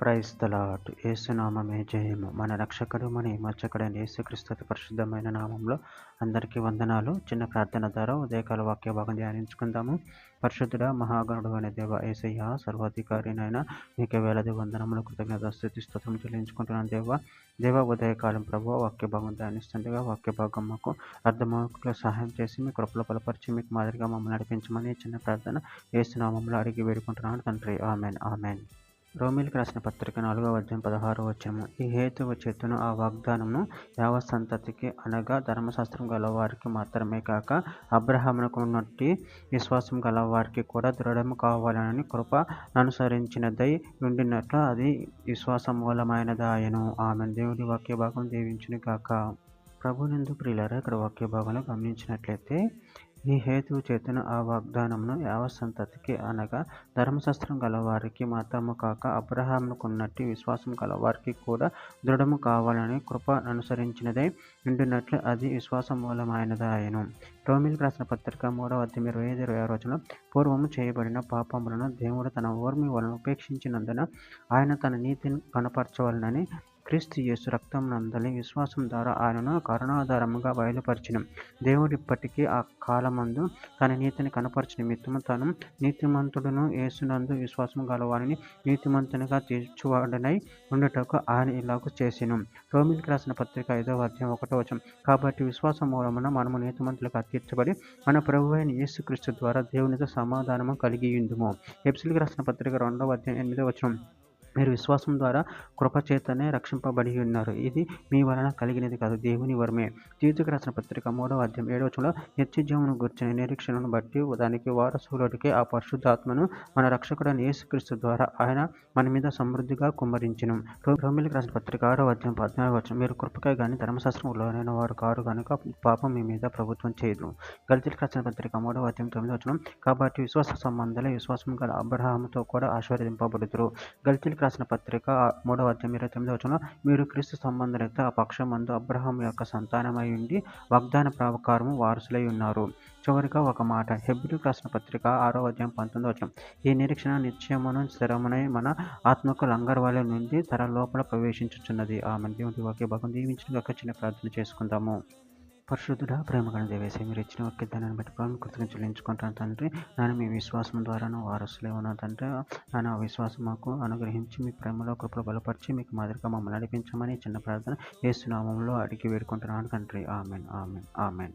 Praise the lord. యేసునామమే జయము. మన రక్షకుడు మన విమోచకుడైన యేసుక్రీస్తు అతి పరిశుద్ధమైన నామంలో అందరికీ వందనాలు. చిన్న ప్రార్థన ద్వారా ఉదయకాల వాక్య భాగం ధ్యానించుకుందాము. పరిశుద్ధుడా మహాగణుడు అనే దేవ యేసయ్య సర్వాధికారినైనా మీకే వేలాది వందనములు కృతజ్ఞత స్తుతి స్తోత్రం చెల్లించుకుంటున్నాను దేవ ఉదయకాలం ప్రభు వాక్య భాగం ధ్యానిస్తుండగా వాక్య భాగం మాకు అర్థమవుకు సహాయం చేసి మీ కృపలో బలపరిచి మీకు మాదిరిగా మమ్మల్ని నడిపించమని చిన్న ప్రార్థన యేసునామంలో అడిగి వేడుకుంటున్నాను తండ్రి. Amen amen. రోమీయులకు రాసిన పత్రిక 4:16 ఈ హేతువు చేతును ఆ వాగ్దానమును యావ సంతతికి అనగా ధర్మశాస్త్రం గలవారికి మాత్రమే కాక అబ్రహామునకు ఉన్నట్టి విశ్వాసం గలవారికి కూడా దృఢము కావాలని కృప అనుసరించినదై ఉండినట్లు అది విశ్వాస మూలమైనదాయను. ఆమె దేవుడి వాక్య భాగం దీవించును కాక. ప్రభునందు ప్రియులారా, ఇక్కడ వాక్య భాగంలో గమనించినట్లయితే ఈ హేతువు చేతను ఆ వాగ్దానమును యావ సంతతికి అనగా ధర్మశాస్త్రం గలవారికి మాత్రము కాక అబ్రహామునకున్నట్టి విశ్వాసం గలవారికి కూడా దృఢము కావాలని కృప అనుసరించినదై ఉండినట్లు అది విశ్వాస మూలమైనదాయను. రోమీయులకు రాసిన పత్రిక 3:25-26 పూర్వము చేయబడిన పాపములను దేవుడు తన ఓర్మి వలన ఉపేక్షించినందున ఆయన తన నీతిని కనపరచవలనని క్రీస్తు యేసు రక్తమునందలి విశ్వాసం ద్వారా ఆయనను కరుణాధారముగా బయలుపరిచిన దేవుడు ఇప్పటికీ ఆ కాలమందు తన నీతిని కనపరచిన నిమిత్తము తను నీతిమంతుడును యేసునందు విశ్వాసం గలవారిని నీతిమంతునిగా తీర్చువాడనై ఉండుటకు ఆయన ఇలాగూ చేసెను. రోమీయులకు రాసిన పత్రిక 5:1 కాబట్టి విశ్వాసం మూలమున మనము నీతిమంతులుగా తీర్చబడి మన ప్రభువైన యేసుక్రీస్తు ద్వారా దేవునితో సమాధానము కలిగియుందుము. ఎఫెసీయులకు రాసిన పత్రిక 2:8 మీరు విశ్వాసం ద్వారా కృపచేతనే రక్షింపబడి ఉన్నారు. ఇది మీ వలన కలిగినది కాదు, దేవుని వరమే. తీతుకు రాసిన పత్రిక 3:7 నిత్యజీవమును గుర్చిన నిరీక్షణను బట్టి దానికి వారసులకి ఆ పరిశుద్ధాత్మను మన రక్షకుడైన యేసుక్రీస్తు ద్వారా ఆయన మన మీద సమృద్ధిగా కుమ్మరించెను. రోమీయులకు రాసిన పత్రిక 6:14 మీరు కృపకై గాని ధర్మశాస్త్రం లోనైన వారు కారు కనుక పాపం మీ మీద ప్రభుత్వం చేయదు. గలతీయులకు రాసిన పత్రిక 3:9 కాబట్టి విశ్వాస సంబంధాలే విశ్వాసం గల అబ్రహాముతో కూడా ఆశీర్వదింపబడుదురు. గలతీయులకు రాసిన పత్రిక 3:29 మీరు క్రీస్తు సంబంధులైతే ఆ పక్షమందు అబ్రహాము యొక్క సంతానమై ఉండి వాగ్దాన ప్రకారము వారసులై ఉన్నారు. చివరిగా ఒక మాట, హెబ్రీయులకు రాసిన పత్రిక 6:19 ఈ నిరీక్షణ నిత్యమును స్థిరమునై మన ఆత్మకు లంగర్వాల నుండి తన లోపల ప్రవేశించుచున్నది. ఆమె దేవుడి వాక్య భాగం దీవించిన ఒక చిన్న ప్రార్థన చేసుకుందాము. పరిశుద్ధుడా ప్రేమగల దేవేశ మీరు ఇచ్చిన వాక్యాన్ని బట్టి ప్రభు కృతజ్ఞతలు చెల్లించుకుంటాను తండ్రి. నేను మీ విశ్వాసం ద్వారాను వారసులే ఉన్నాను తండ్రి. నేను ఆ విశ్వాసం మాకు అనుగ్రహించి మీ ప్రేమలో కృపలో బలపరిచి మీకు మాదిరిగా మమ్మల్ని నడిపించమని చిన్న ప్రార్థన యేసు నామములో అడిగి వేడుకుంటున్నాను తండ్రి. Amen amen amen.